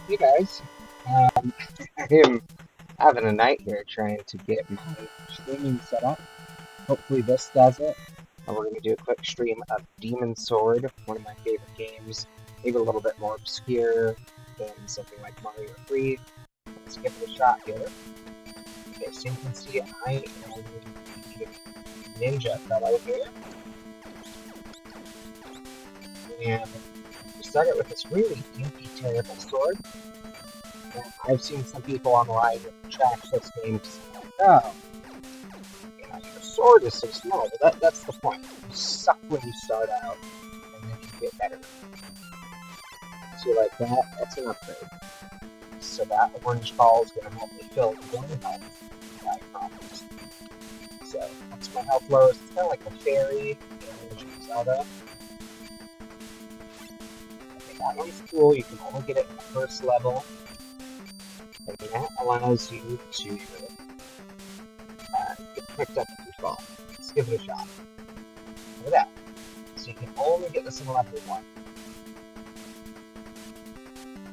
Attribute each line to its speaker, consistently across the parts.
Speaker 1: Hey guys, um, I am having a night here trying to get my streaming set up. Hopefully this does it. And we're going to do a quick stream of Demon Sword, one of my favorite games. Maybe a little bit more obscure than something like Mario 3. Let's give it a shot here. Okay, so you can see I am the ninja fellow here. And we started with this really dinky, terrible sword. I've seen some people online trash this game to say, like, oh, your sword is so small. But that's the point. You suck when you start out, and then you get better. So like that, that's an upgrade. So that orange ball is going to help me fill your health, I promise. So that's my health lowest. It's kind of like a fairy in Zelda. Okay, that one's cool. You can only get it at the first level. And that allows you to get picked up if you fall. Let's give it a shot. Look at that. So you can only get this in level 1.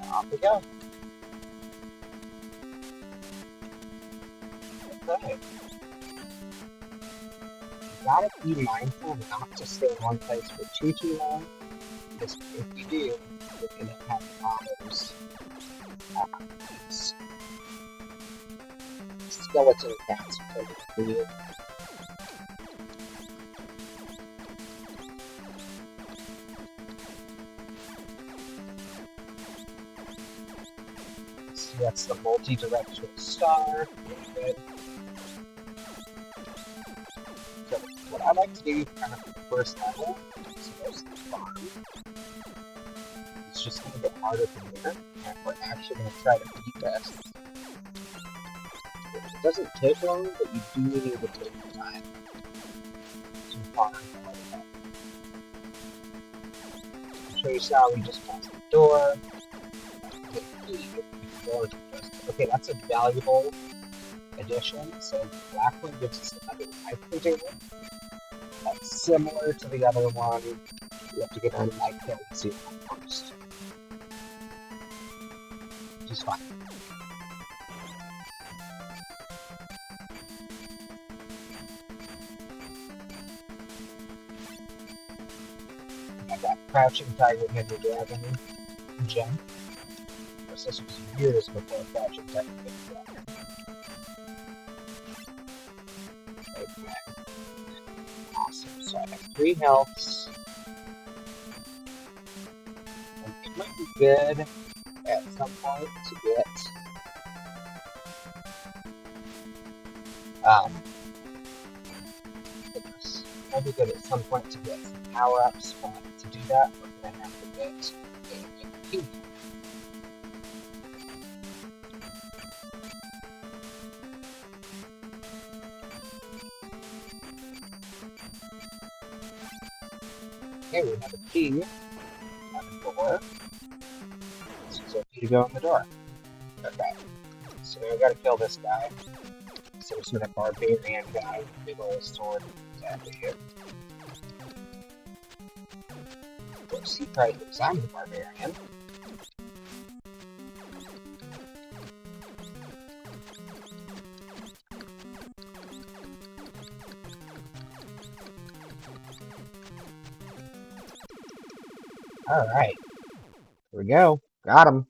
Speaker 1: And off we go. Okay. You gotta be mindful not to stay in one place for too long, because if you do, you're gonna have problems. These skeleton cats are taking for you. So that's the multi-directional star. Very good. So what I like to do kind of for the first level is mostly farm. It's just going to get harder from there, and we're actually going to try to beat this. It doesn't take long, but you do need to take your time to farm. I'll show you how we just passed the door. Okay, that's a valuable addition. So black one gives us another life container. That's similar to the other one. You have to get our life potency first. Which is fine. I got Crouching Tiger, Hidden Dragon, gem. This was years before Crouching Tiger, Hidden Dragon. Okay. Awesome. So I have 3 healths. And it might be good at some point to get might be good at some point to get some power-ups, but to do that, we're going to have to get a key. Okay, we have a key. We have a door. This is a key to go in the door. Okay. So we gotta kill this guy. Some sort of barbarian guy with a big old sword exactly here. Of course, he probably thinks I'm the barbarian. Alright. Here we go. Got him.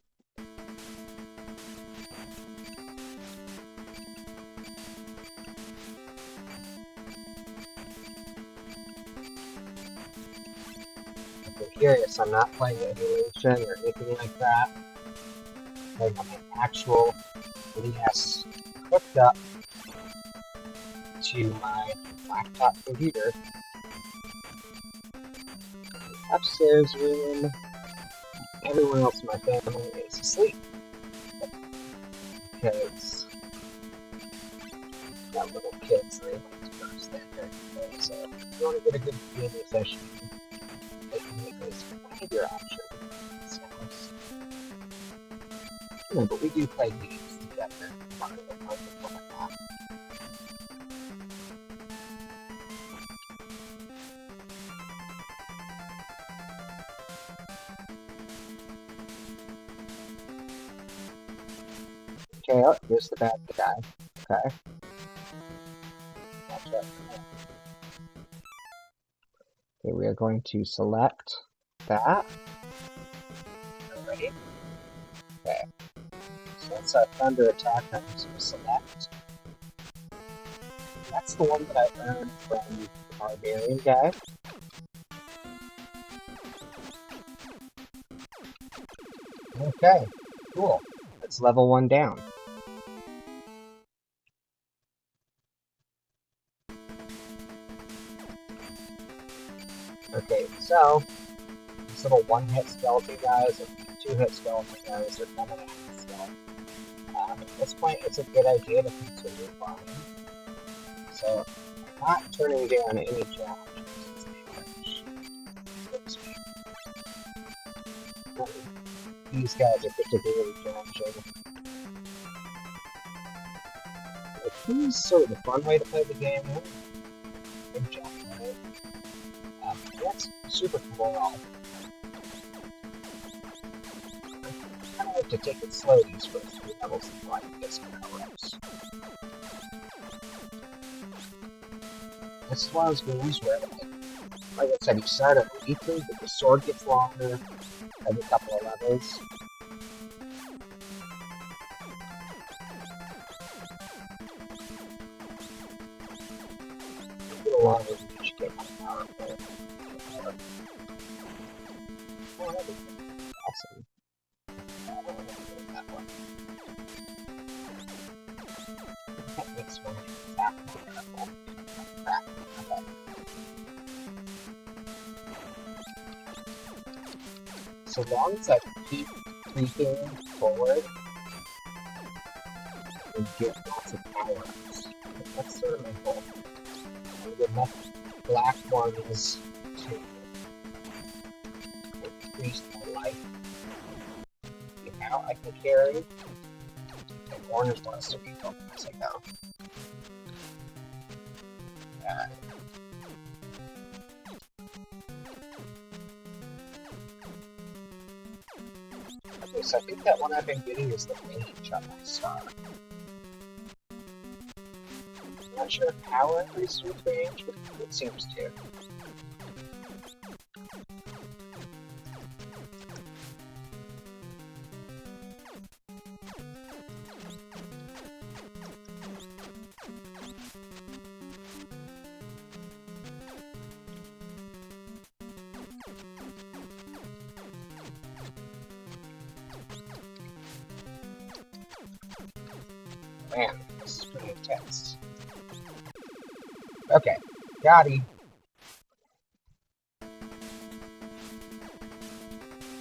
Speaker 1: If you're curious, I'm not playing emulation or anything like that. I'm playing on an actual NES hooked up to my laptop computer. Upstairs room. Everyone else in my family is asleep. Because I've got little kids, they like to go to stand there and play. So if you want to get a good gaming session, they can make this either option. So, but we do play games together. Mario Kart and whatnot. Okay, oh, here's the bad guy. Okay. Watch out. Okay, we are going to select that. Ready? Okay. So that's our thunder attack that I'm going to select. That's the one that I earned from the barbarian guy. Okay, cool. Let's level 1 down. Okay, so these little one-hit skeleton guys and two-hit skeleton guys are coming at us. So at this point, it's a good idea to continue farming. So I'm not turning down any challenges. These guys are particularly challenging. Like, this is sort of the fun way to play the game. Big jump, right? That's super cool. I kind of like to take it slow these first few levels before I can get some power-ups. This is one of those games where, like I said, you start at weekly, but the sword gets longer every couple of levels. A little longer than you should get my power, but oh, that'd be awesome. I don't want to do that one. That makes one attack more careful. Crap. Okay. So long as I keep creeping forward and get lots of power-ups, that's sort of my goal. And get enough black ones to increase my life. And now I can carry, and orange ones to be built as I go. Okay, so I think that one I've been getting is the range on my star. I'm not sure if power increases with range, but it seems to. Man, this is pretty intense. Okay, got him.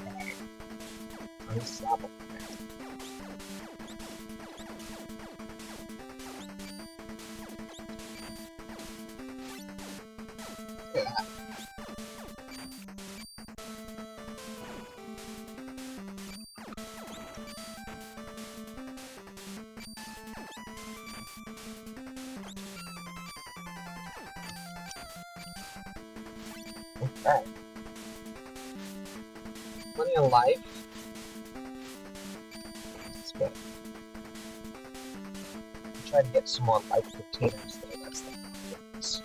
Speaker 1: Okay. Unstoppable. Yeah. Okay. Plenty of life. That's good. Try to get some more life containers there. That's the difference.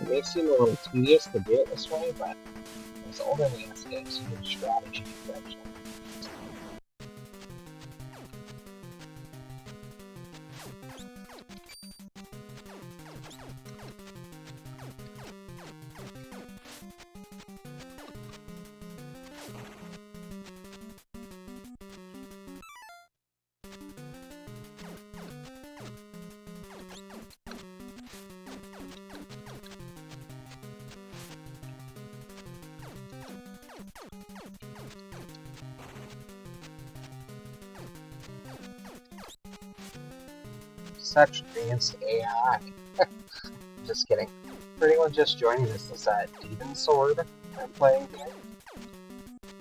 Speaker 1: It may seem a little tedious to do it this way, but as older NES games, you need strategy eventually. such advanced AI. Just kidding. For anyone just joining us, this is Demon Sword I'm playing here.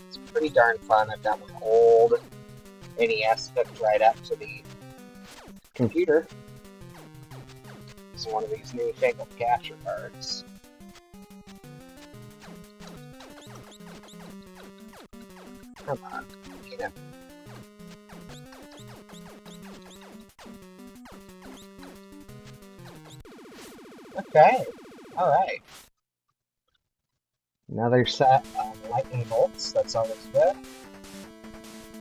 Speaker 1: It's pretty darn fun. I've got my old NES hooked right up to the computer. It's one of these newfangled capture cards. Come on, get him. Okay, alright. Another set of lightning bolts, that's always good.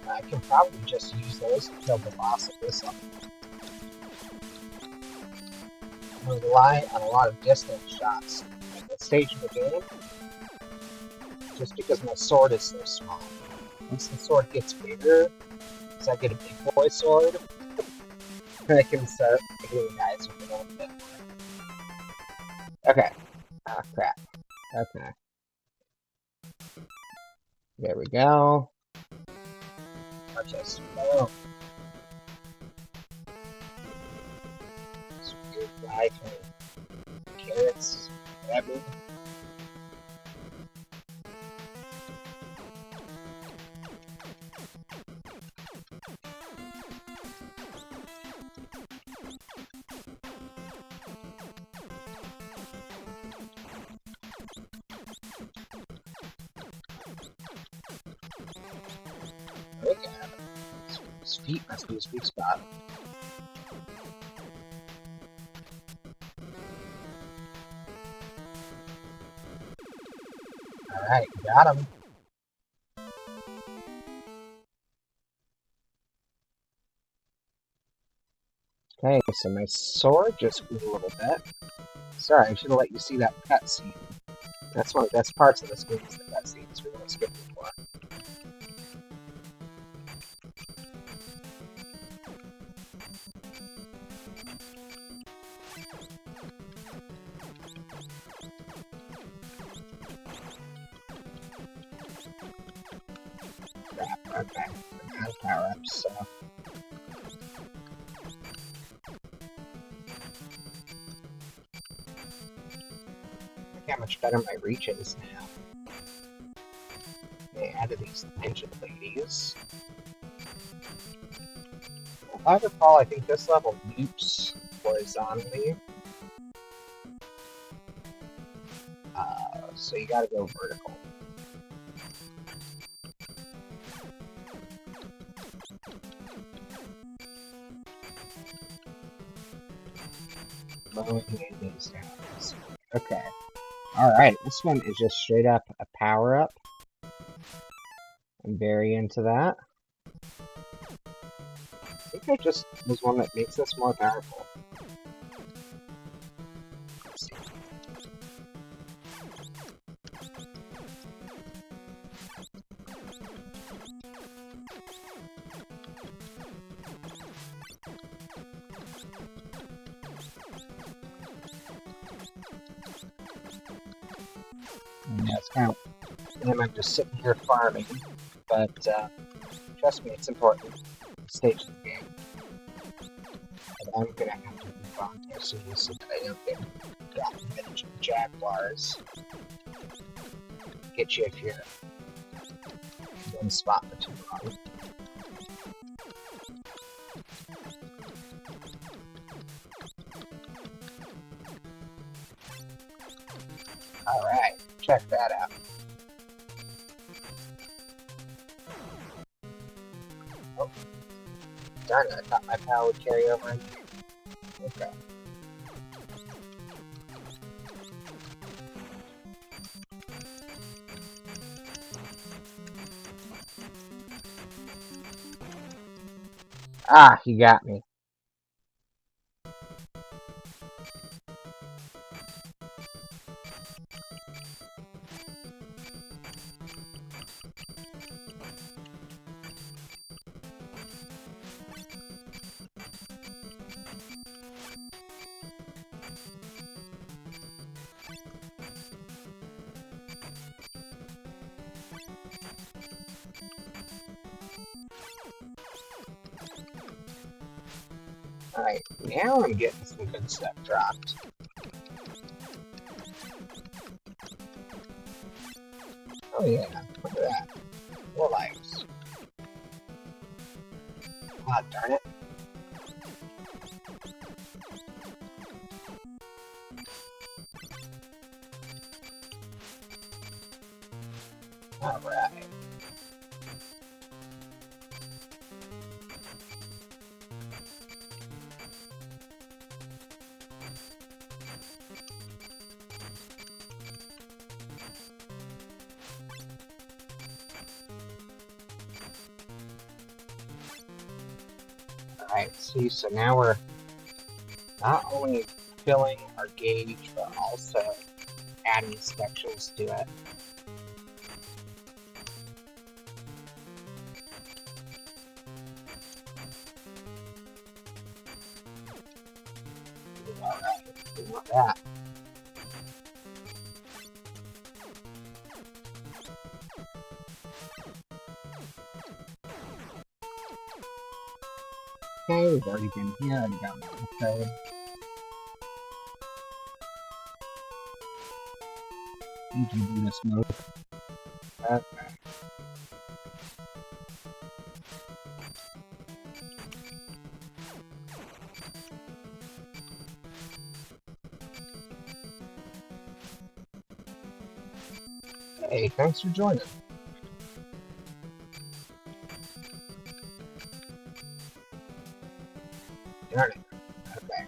Speaker 1: I can probably just use those to kill the boss at this level. I rely on a lot of distance shots at this stage of the game, just because my sword is so small. Once the sword gets bigger, because I get a big boy sword, I can start hitting guys with it a little bit more. Okay. Ah, crap. Okay. There we go. Watch us. Oh. This weird guy throwing carrots at me. Look at him. His feet must be his weak spot. Alright, got him. Okay, so my sword just grew a little bit. Sorry, I should have let you see that cutscene. That's one of the best parts of this game, is the cutscenes. We're going to skip it for. Crap, okay. I'm out of power-ups, so... Look how much better my reach is now. They added these ninja ladies. If I recall, I think this level loops horizontally. So you gotta go vertical. Mowing enemies down. Okay. Alright, this one is just straight up a power-up. I'm very into that. I think there just was one that makes us more powerful. Let's see. Yeah, it's kind of... I'm just sitting here farming, but trust me, it's important. Stage of the game. And I'm gonna have to move on here soon so that I don't get dropped in jaguars. Get you if you're in one spot for too long. Alright, check that out. Oh. Darn it, I thought my power would carry over in here. Okay. Ah, he got me. Alright, now I'm getting some good stuff dropped. Oh yeah, look at that. 4 lives. Ah, darn it. Alright. Alright, see, so now we're not only filling our gauge, but also adding sections to it. Alright, we want that. Okay, we've already been here and got one code. Need you do this mode. Okay. Hey, thanks for joining. Darn it. Okay.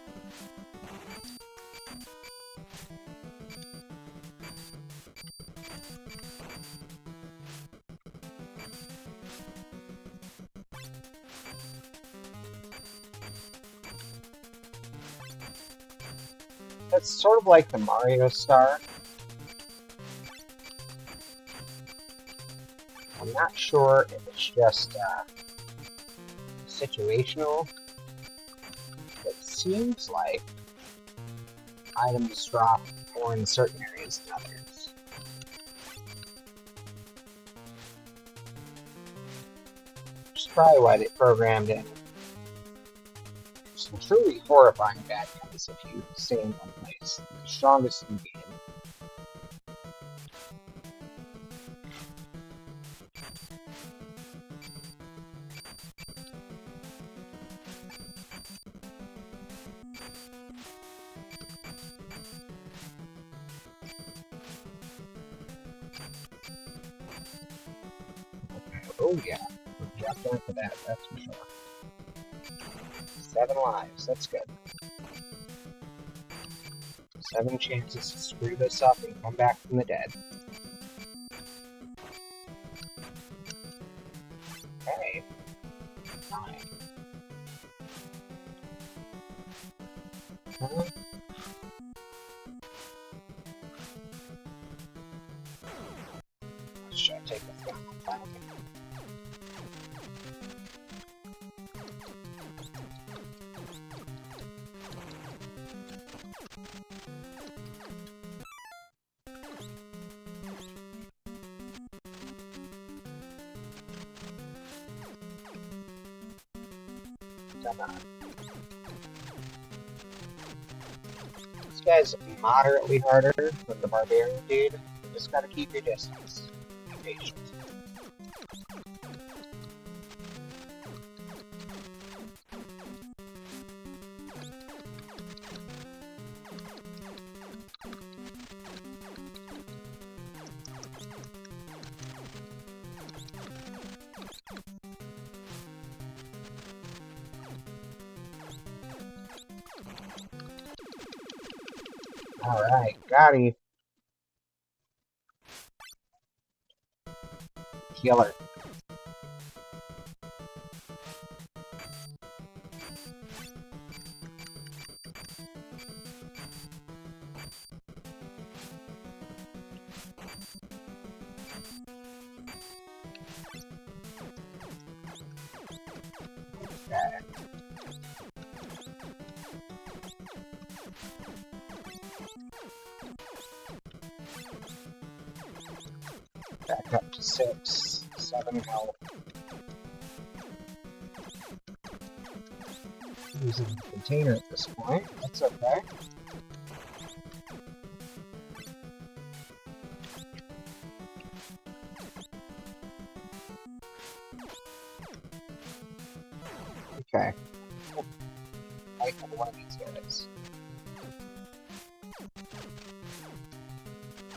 Speaker 1: It's sort of like the Mario Star. I'm not sure if it's just situational. It seems like items drop more in certain areas than others. Which is probably why they programmed in some truly horrifying bad guys if you stay in one place. The strongest in the game. Oh yeah, we'll drop down for that, that's for sure. 7 lives, that's good. 7 chances to screw this up and come back from the dead. Okay. 9. Should I take this down? This guy's moderately harder than the barbarian dude. You just gotta keep your distance. Be patient. Alright, got him. Killer. Okay. Back up to 6, 7 health. using the container at this point. That's okay. Okay. Fight one of these guys.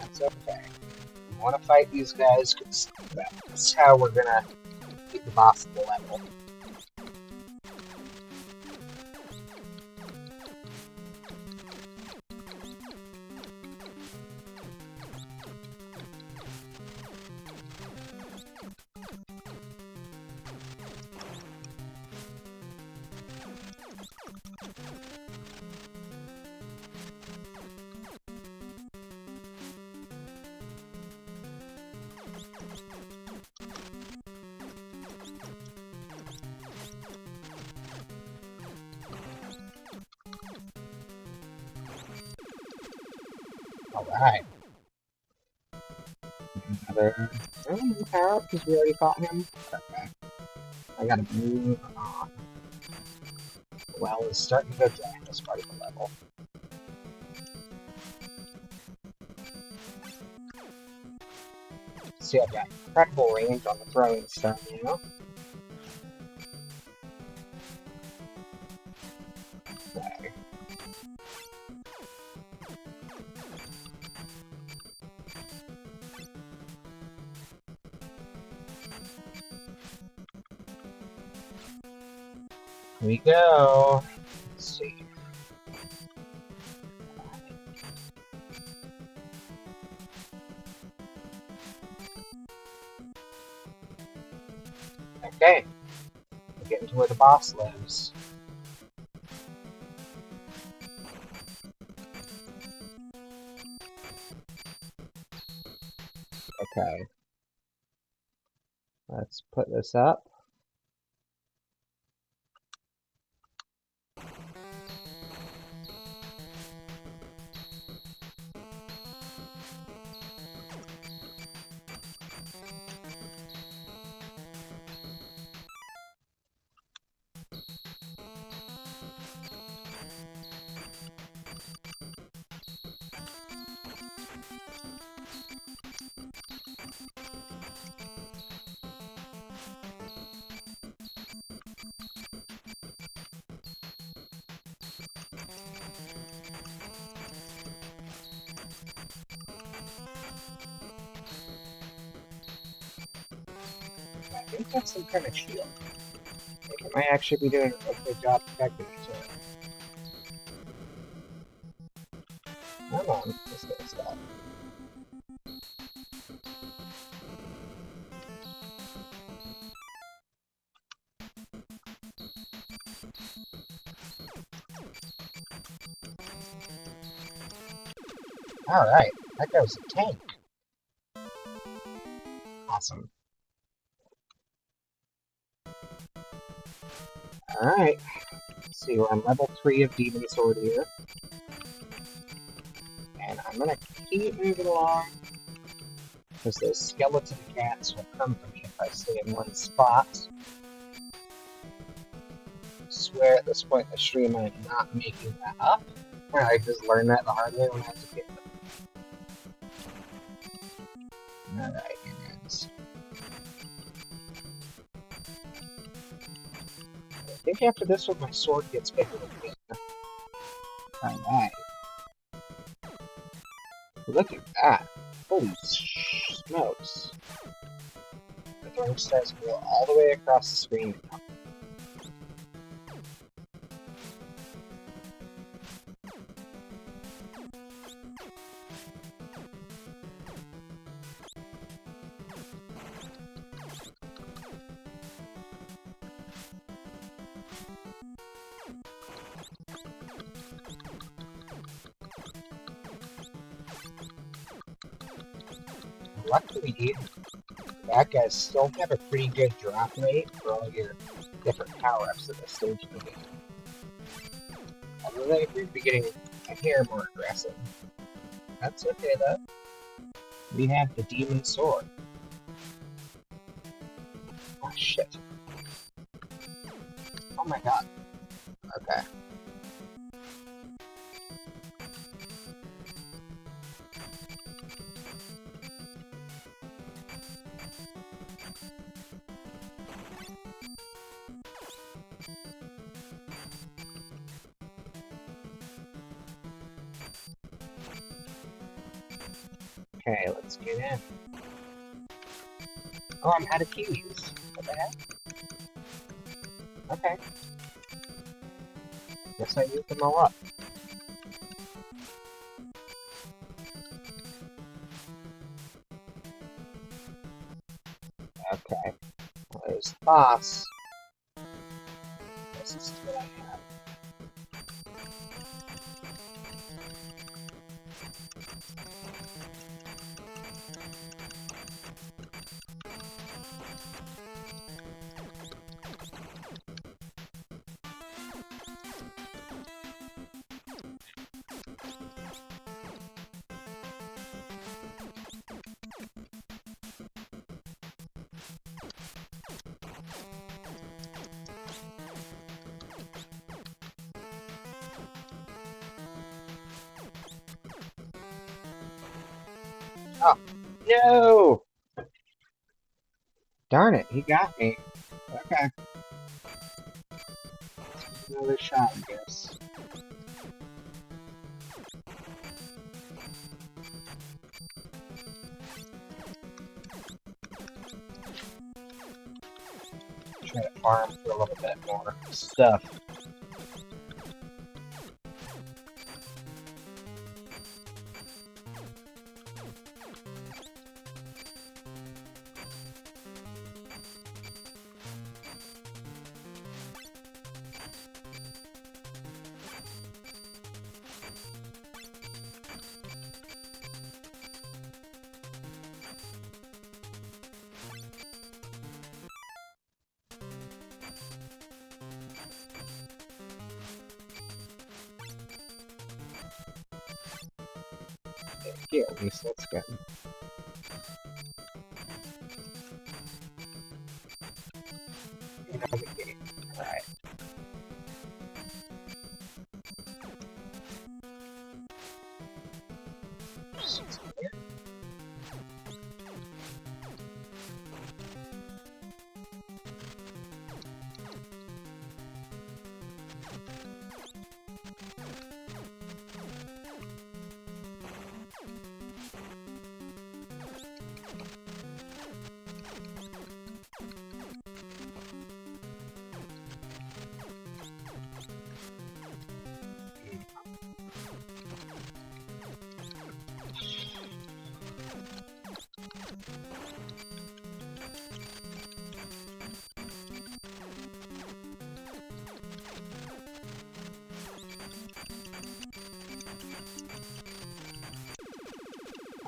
Speaker 1: That's okay. We want to fight these guys because that's how we're gonna beat the boss of the level. Alright. Another power up because we already fought him. Okay. I gotta move on. Well, it's starting to go dry in this part of the level. See, I've got incredible range on the throwing stuff now. Okay. Here we go. Let's see. Okay. We're getting to where the boss lives. Okay. Let's put this up. I think that's some kind of shield. I think it might actually be doing a good job protecting it. Hold on, let's get this out. Alright, that guy was a tank. Awesome. Alright. Let's see, we're on level 3 of Demon Sword here. And I'm gonna keep moving along. Because those skeleton cats will come for me if I stay in one spot. I swear at this point in the stream I'm not making that up. I just learned that the hard way when I was a kid. Alright, here it is. I think after this one my sword gets bigger again. Alright. Look at that. Holy smokes. The throwing stars go all the way across the screen now. Luckily, bad guys still have a pretty good drop rate for all your different power-ups at this stage of the game. Although they appear to be getting a hair more aggressive. That's okay though. We have the Demon Sword. Oh shit. Oh my god. Okay. Okay, let's get in. Oh, I'm out of keys. What the heck? Okay. Guess I used them all up. Okay. Well, there's the boss. This is what I have. Oh, no! Darn it, he got me. Okay. Another shot, I guess. Try to farm for a little bit more stuff. Here, at least that's good. Alright.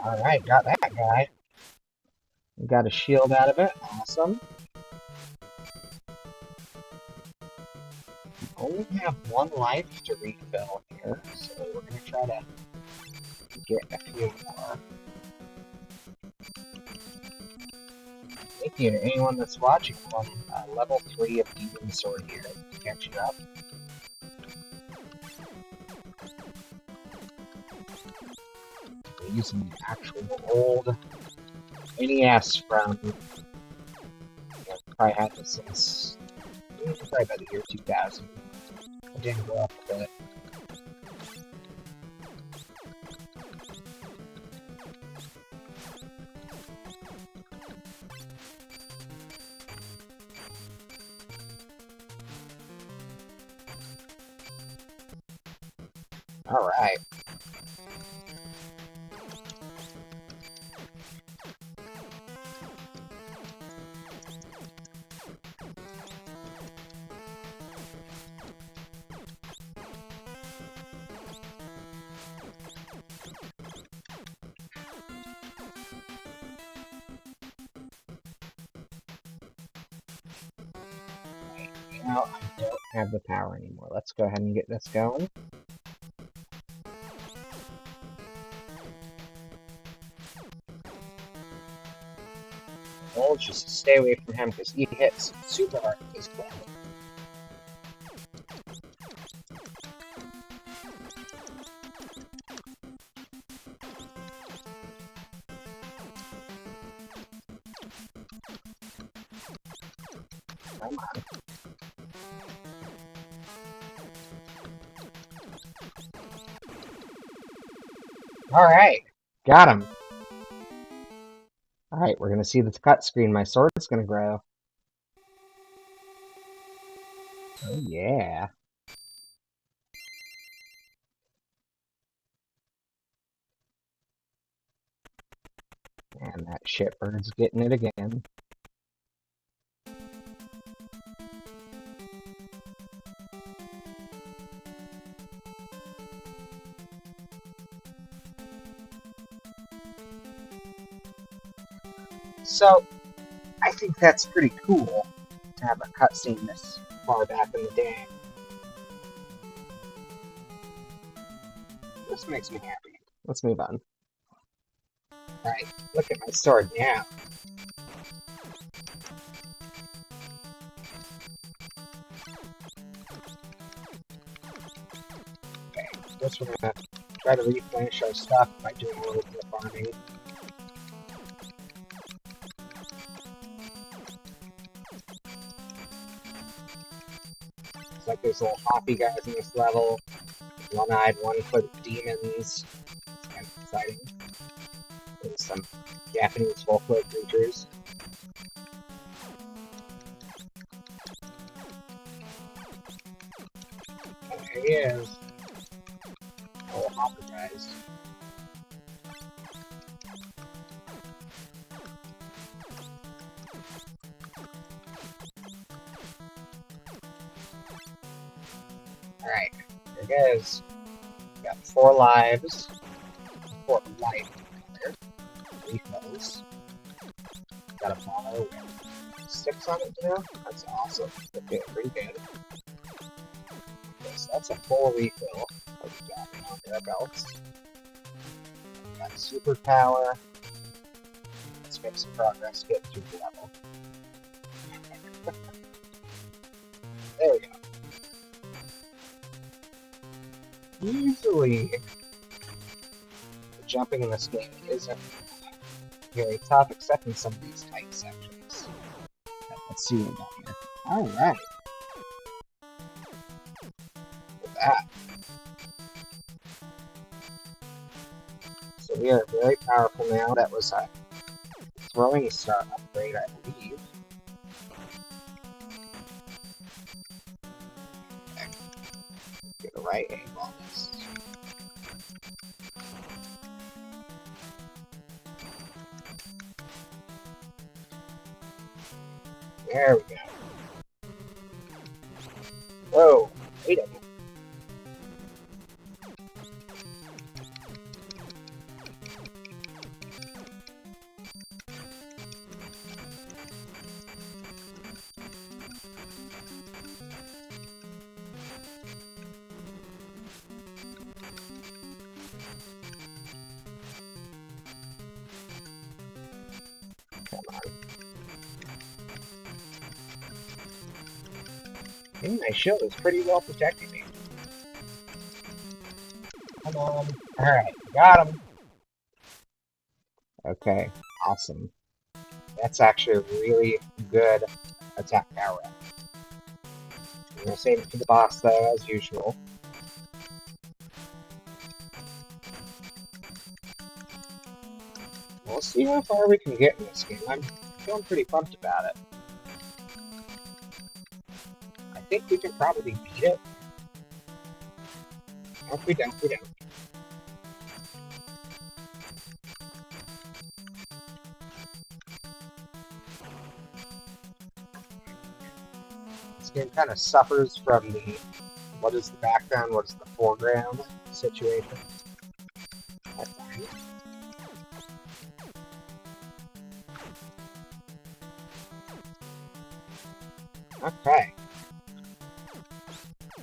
Speaker 1: Alright, got that guy. Got a shield out of it. Awesome. Only have one life to refill here, so we're going to try to get a few more. Thank you to anyone that's watching. I'm on level 3 of Demon Sword here to catch you up. We're using the actual old NES from, probably had this since, probably by the year 2000. I didn't go up a bit. Alright. Now I don't have the power anymore. Let's go ahead and get this going. We'll just stay away from him because he hits super hard with his gun. Come on. Alright, got him. Alright, we're gonna see the cut screen. My sword's gonna grow. Oh yeah. And that shitbird's getting it again. So, I think that's pretty cool to have a cutscene this far back in the day. This makes me happy. Let's move on. Alright, look at my sword now. Okay, guess we're gonna try to replenish our stuff by doing a little bit of farming. It's like there's little hoppy guys in this level. One-eyed, one-footed demons. It's kind of exciting. There's some Japanese folklore creatures. Oh, there he is. Oh, hopper guys. Alright, here it goes. Got 4 lives. 4 life. There. Refills. Got a follow with 6 on it now. That's awesome. Okay, pretty good. Okay, so that's a full refill. What we got now under our belts. We got superpower. Let's make some progress, get through the level. There we go. Usually, jumping in this game isn't very tough, except in some of these tight sections. Let's see what we got here. Alright. Look at that. So we are very powerful now. That was a throwing star upgrade, I believe. Okay. Get a right angle on this. There we go. Whoa, wait a minute. Come on. Maybe my shield is pretty well protecting me. Come on. Alright, got him. Okay, awesome. That's actually a really good attack power up. I'm gonna save it for the boss though, as usual. We'll see how far we can get in this game. I'm feeling pretty pumped about it. I think we can probably beat it. If we don't, we don't. This game kind of suffers from the what is the background, what is the foreground situation. That's fine. Okay.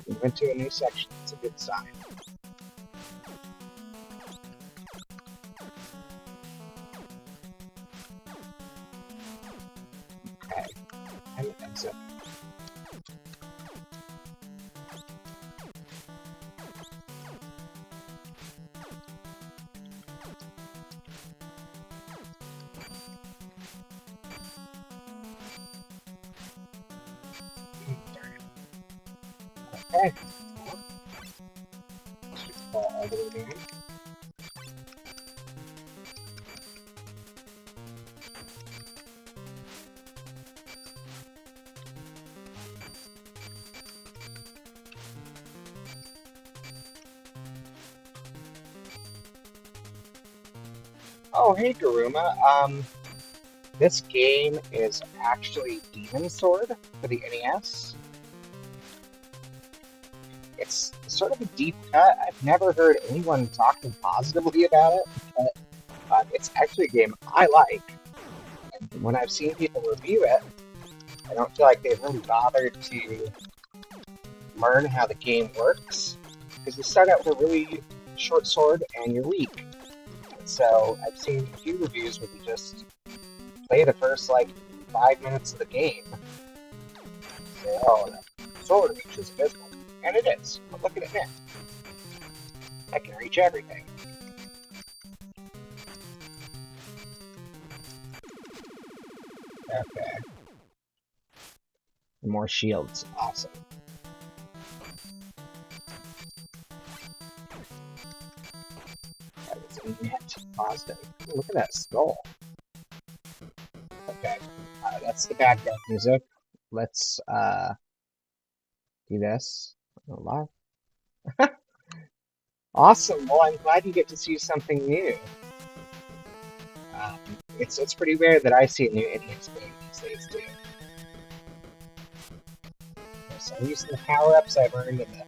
Speaker 1: We went to a new section. It's a good sign. Okay. And exit. Okay. Let's just fall all the way down. Oh, hey, Garuma. This game is actually Demon Sword for the NES. It's sort of a deep cut. I've never heard anyone talking positively about it, but it's actually a game I like. And when I've seen people review it, I don't feel like they've really bothered to learn how the game works. Because you start out with a really short sword and you're weak. So I've seen a few reviews where you just play the first, like, 5 minutes of the game. Say, oh, the sword reach is abysmal. And it is, but look at it now. I can reach everything. Okay. More shields, awesome. That was a net positive. Look at that skull. Okay, that's the bad guy music. Let's do this. Live. Awesome. Well, I'm glad you get to see something new. It's pretty rare that I see a new NES game these days too. So I'm using the power-ups I've earned in the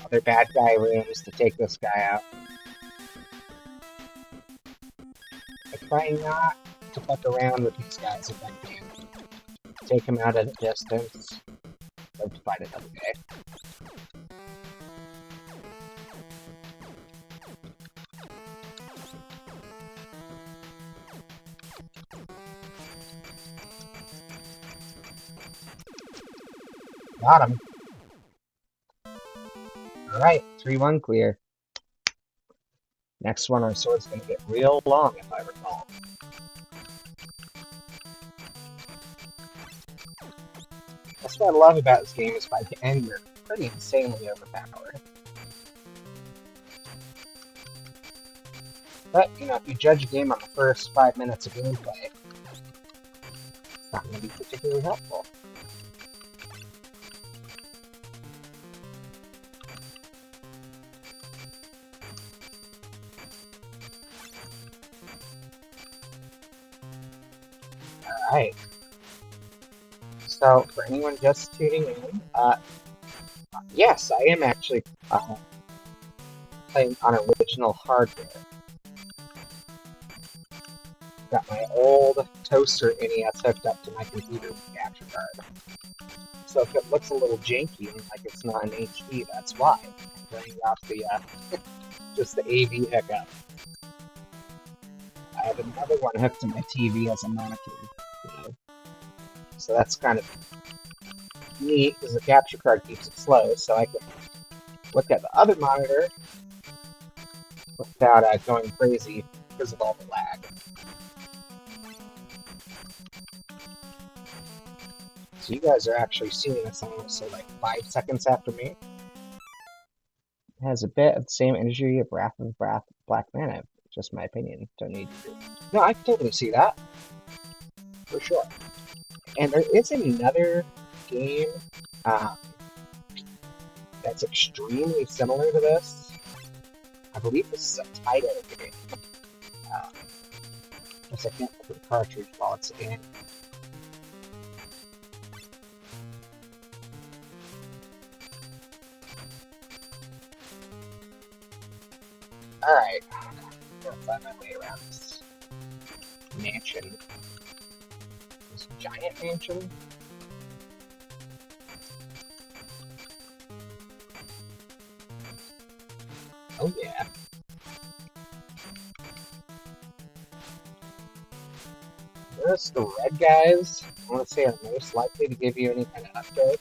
Speaker 1: other bad guy rooms to take this guy out. I try not to fuck around with these guys if I can. Take them out at a distance. Or to fight another day. Got him. Alright, 3-1 clear. Next one, our sword's gonna get real long, if I recall. That's what I love about this game, is by the end you're pretty insanely overpowered. But, you know, if you judge a game on the first 5 minutes of gameplay, it's not gonna be particularly helpful. Alright. So, for anyone just tuning in, yes, I am actually playing on original hardware. Got my old toaster NES hooked up to my computer with a capture card. So if it looks a little janky and like it's not in HD, that's why. I'm running off the, just the AV hookup. I have another one hooked to my TV as a monitor. So that's kind of neat, because the capture card keeps it slow, so I can look at the other monitor without going crazy because of all the lag. So you guys are actually seeing this almost like 5 seconds after me. It has a bit of the same energy of Wrath of Black Mana, just my opinion. Don't need to. No, I can totally see that. For sure. And there is another game that's extremely similar to this. I believe this is a title game. Just I can't put the cartridge while it's in. Alright. I'm gonna find my way around this mansion. This giant mansion. Oh yeah. Notice the red guys, I want to say, are most likely to give you any kind of upgrade.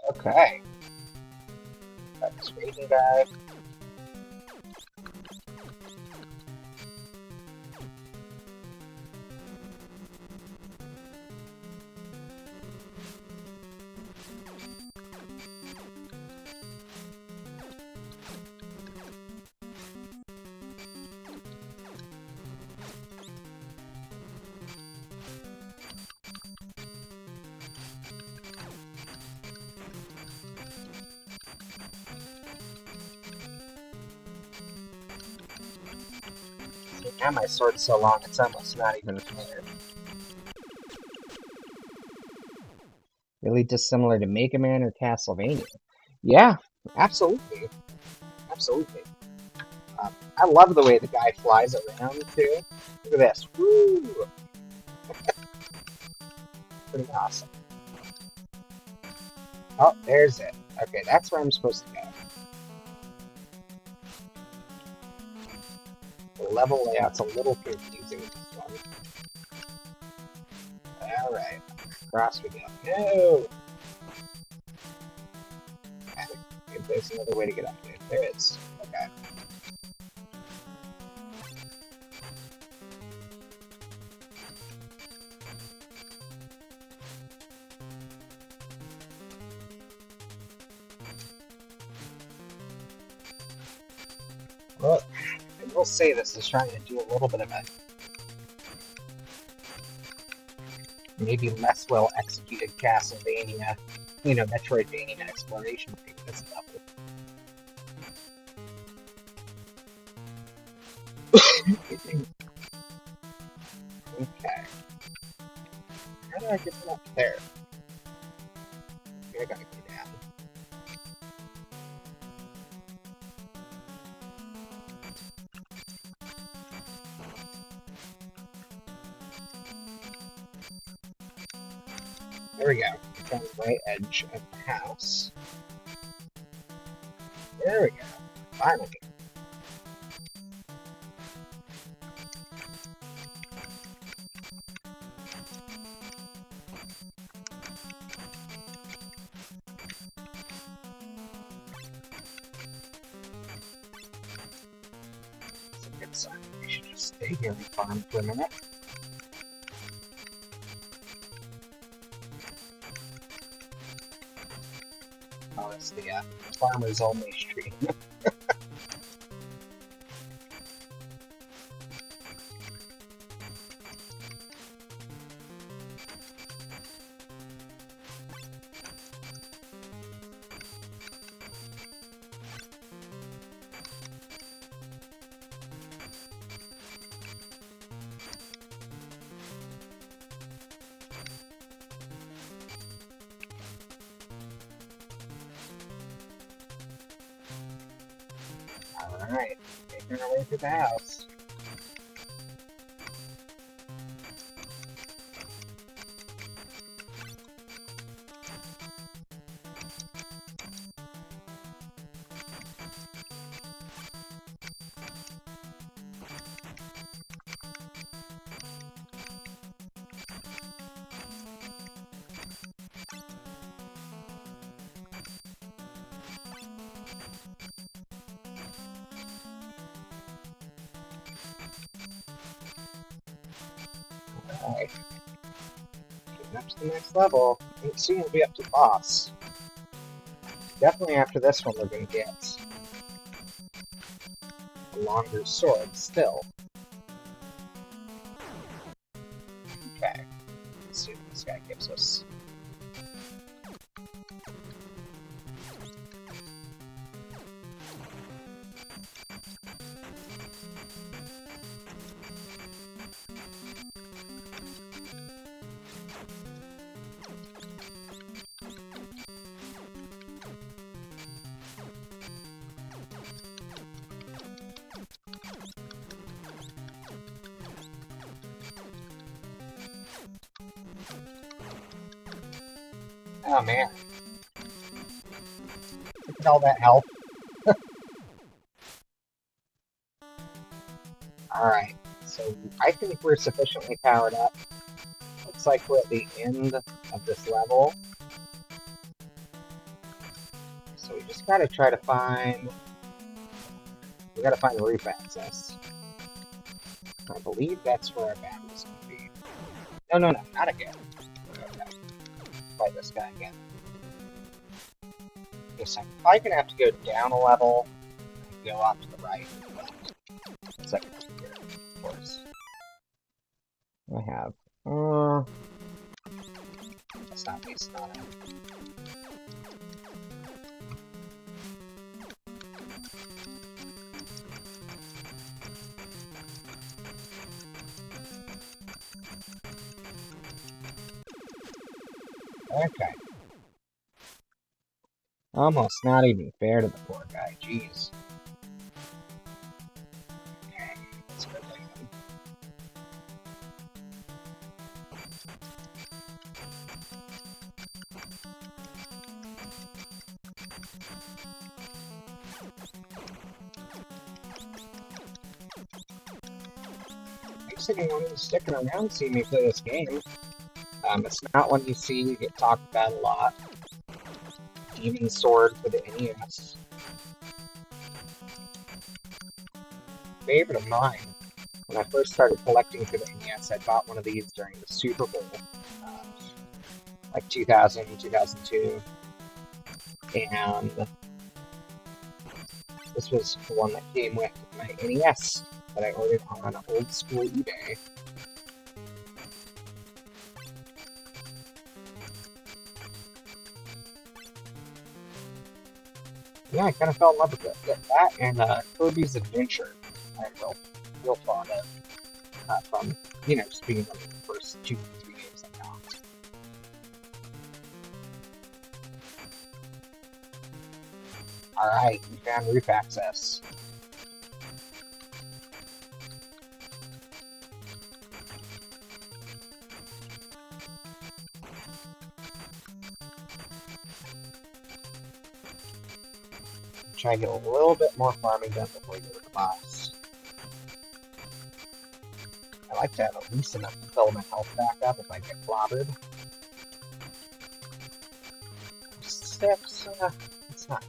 Speaker 1: Okay. Got this Raven guy. Now my sword's so long, it's almost not even fair. Really dissimilar to Mega Man or Castlevania. Yeah, absolutely. Absolutely. I love the way the guy flies around, too. Look at this. Woo! Pretty awesome. Oh, there's it. Okay, that's where I'm supposed to go. The level layout's a little confusing, this one. Alright. Across we go. No! If there's another way to get up there. There is. Okay. Well, I will say this is trying to do a little bit of a maybe less well executed Castlevania, Metroidvania exploration thing this level. Okay. How do I get them up there? I gotta go down. There we go. It's on the right edge of the house. There we go. Finally. That's a good sign. We should just stay here and farm for a minute. Oh, it's the farmer's only stream. Alright, making our way through the house. Alright. Getting up to the next level. And soon we'll be up to the boss. Definitely after this one we're gonna get a longer sword still. Okay. Let's see what this guy gives us. Oh man. Look at all that health. Alright, so I think we're sufficiently powered up. Looks like we're at the end of this level. So we just gotta try to find... We gotta find the roof access. I believe that's where our battle's gonna be. No, not again. Okay. Fight this guy again. Okay, so I'm probably gonna have to go down a level and go off to the right. It's like here, of course. I have. That's not based on it. Okay. Almost not even fair to the poor guy. Jeez. Okay, let's go down. Thanks for anyone sticking around to see me play this game. It's not one you see get talked about a lot. Demon Sword for the NES. Favorite of mine. When I first started collecting for the NES, I bought one of these during the Super Bowl. Like 2000, 2002. And this was the one that came with my NES that I ordered on old school eBay. Yeah, I kind of fell in love with it. That and Kirby's Adventure I'm real fond of. From, just being one of the first 2 or 3 games I got. Alright, we found roof access. Try to get a little bit more farming done before we go to the boss. I like to have at least enough to fill my health back up if I get clobbered. 6, it's not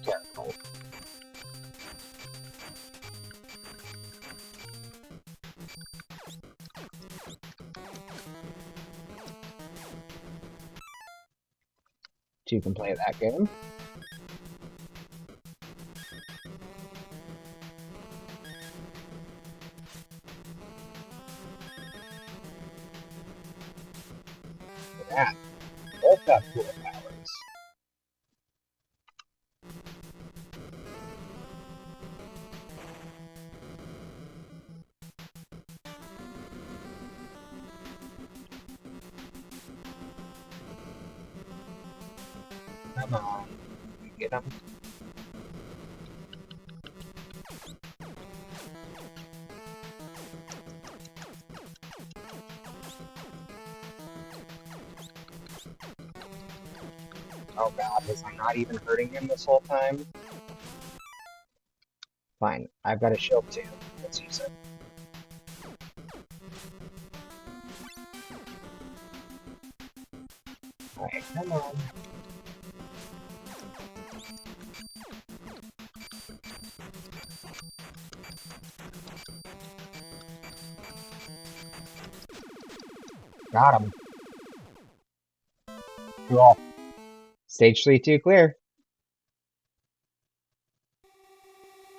Speaker 1: terrible. You can play that game. That. Both got cool powers. Come on. Get them. Oh god, was I not even hurting him this whole time? Fine, I've got a shield too. Let's use it. Alright, come on. Got him. Cool. Stage 3-2 clear.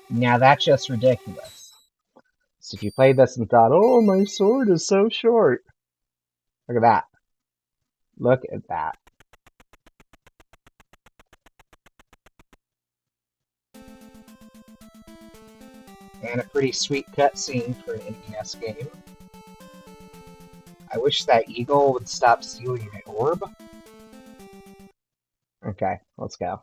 Speaker 1: Now that's just ridiculous. So if you played this and thought, oh, my sword is so short. Look at that. Look at that. And a pretty sweet cutscene for an NES game. I wish that eagle would stop stealing my orb. Okay, let's go.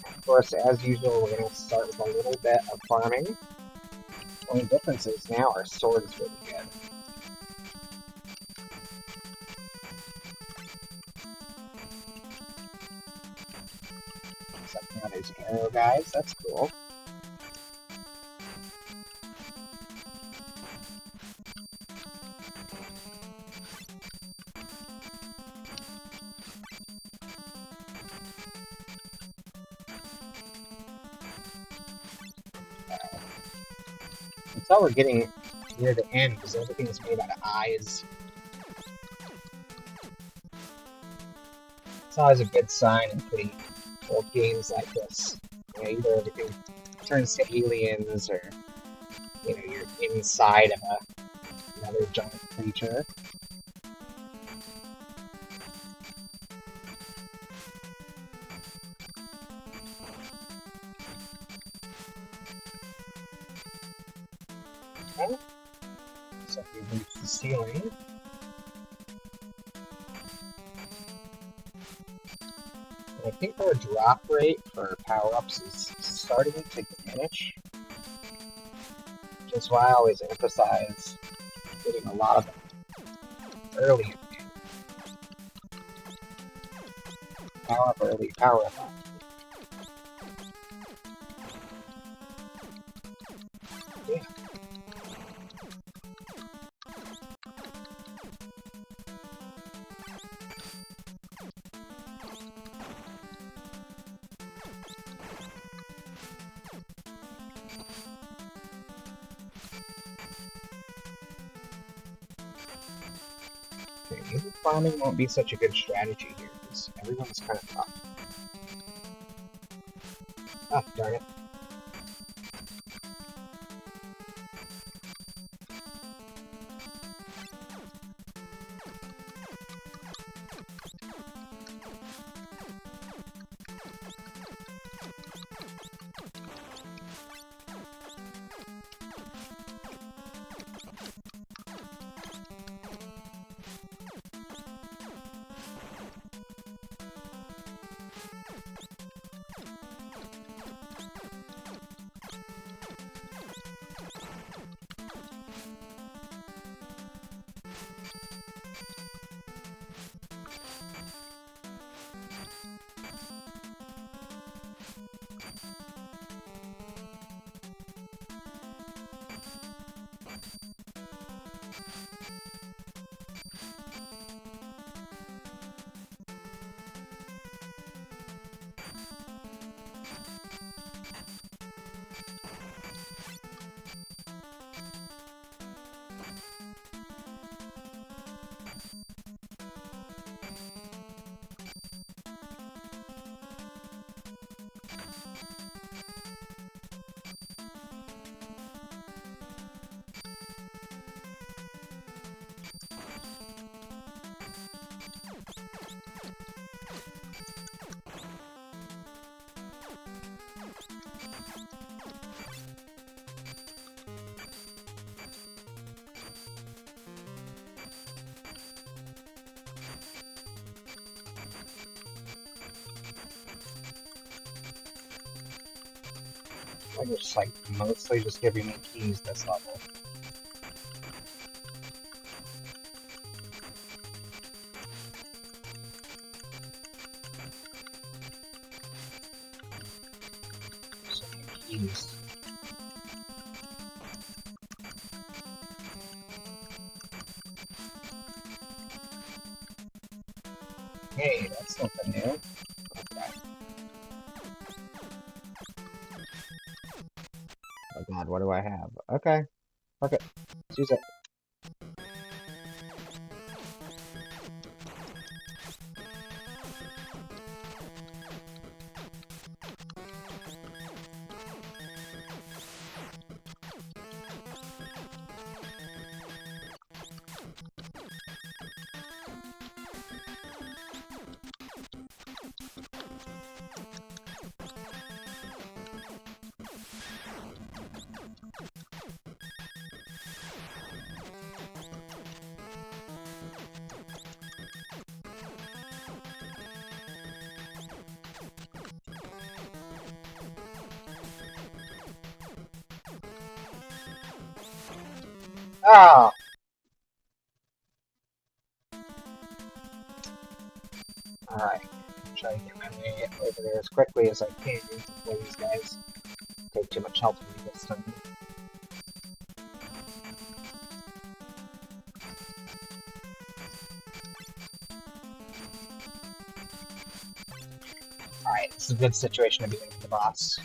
Speaker 1: Of course, as usual, we're going to start with a little bit of farming. The only difference is now our sword is really good. Except now there's arrow guys, that's cool. We're getting near the end because everything is made out of eyes. It's always a good sign in pretty old games like this. Either everything turns to aliens or you're inside of another giant creature. So ceiling. And I think our drop rate for power-ups is starting to diminish. Which is why I always emphasize getting a lot of them early. Power up early, power up often. Yeah. Okay, maybe farming won't be such a good strategy here, because everyone's kind of tough. Ah, darn it. I just like mostly just giving me keys this level. So many keys. Hey, that's something new. Okay. Oh god, what do I have? Okay. Fuck it. Let's use it. Ah! Alright. Try to get my way over there as quickly as I can before these guys take too much health from me this time. Alright, this is a good situation to be in for the boss.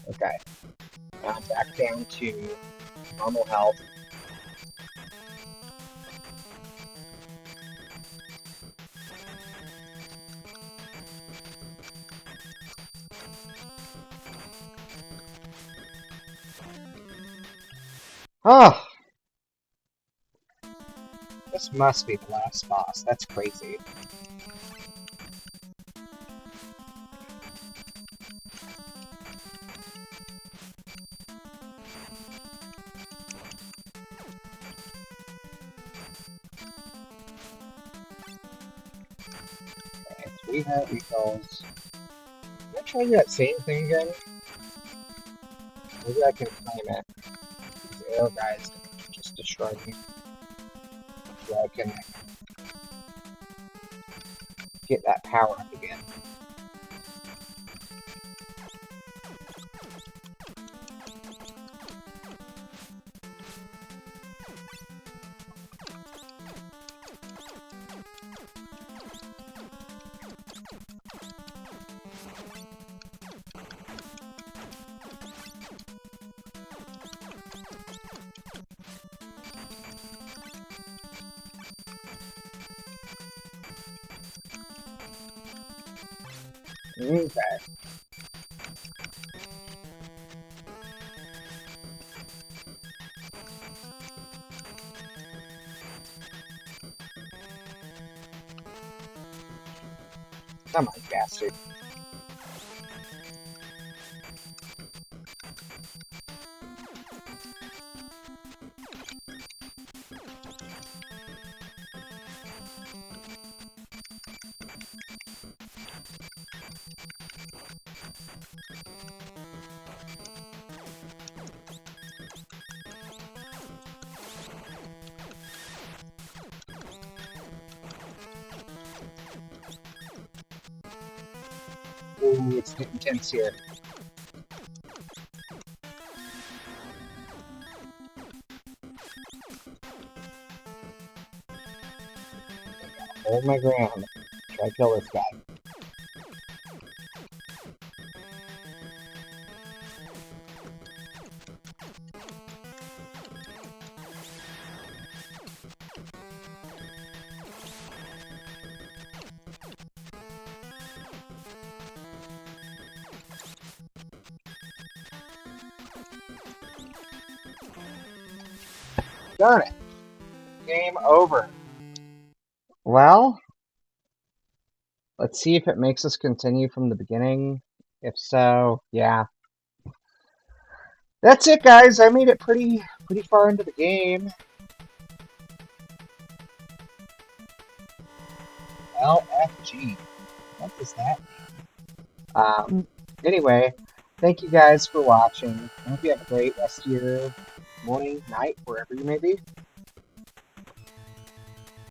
Speaker 1: Okay. Now I'm back down to normal health. Oh, this must be the last boss. That's crazy. Okay, 3 heart refills. Can I try that same thing again? Maybe I can climb it. These arrow guys just destroy me. So I can get that power up again. Okay. Come on, bastard. Ooh, it's getting intense here. Hold my ground. Try to kill this guy. Darn it. Game over. Well, let's see if it makes us continue from the beginning. If so, yeah. That's it, guys. I made it pretty far into the game. LFG. What does that mean? Anyway, thank you guys for watching. I hope you have a great rest of your morning, night, wherever you may be.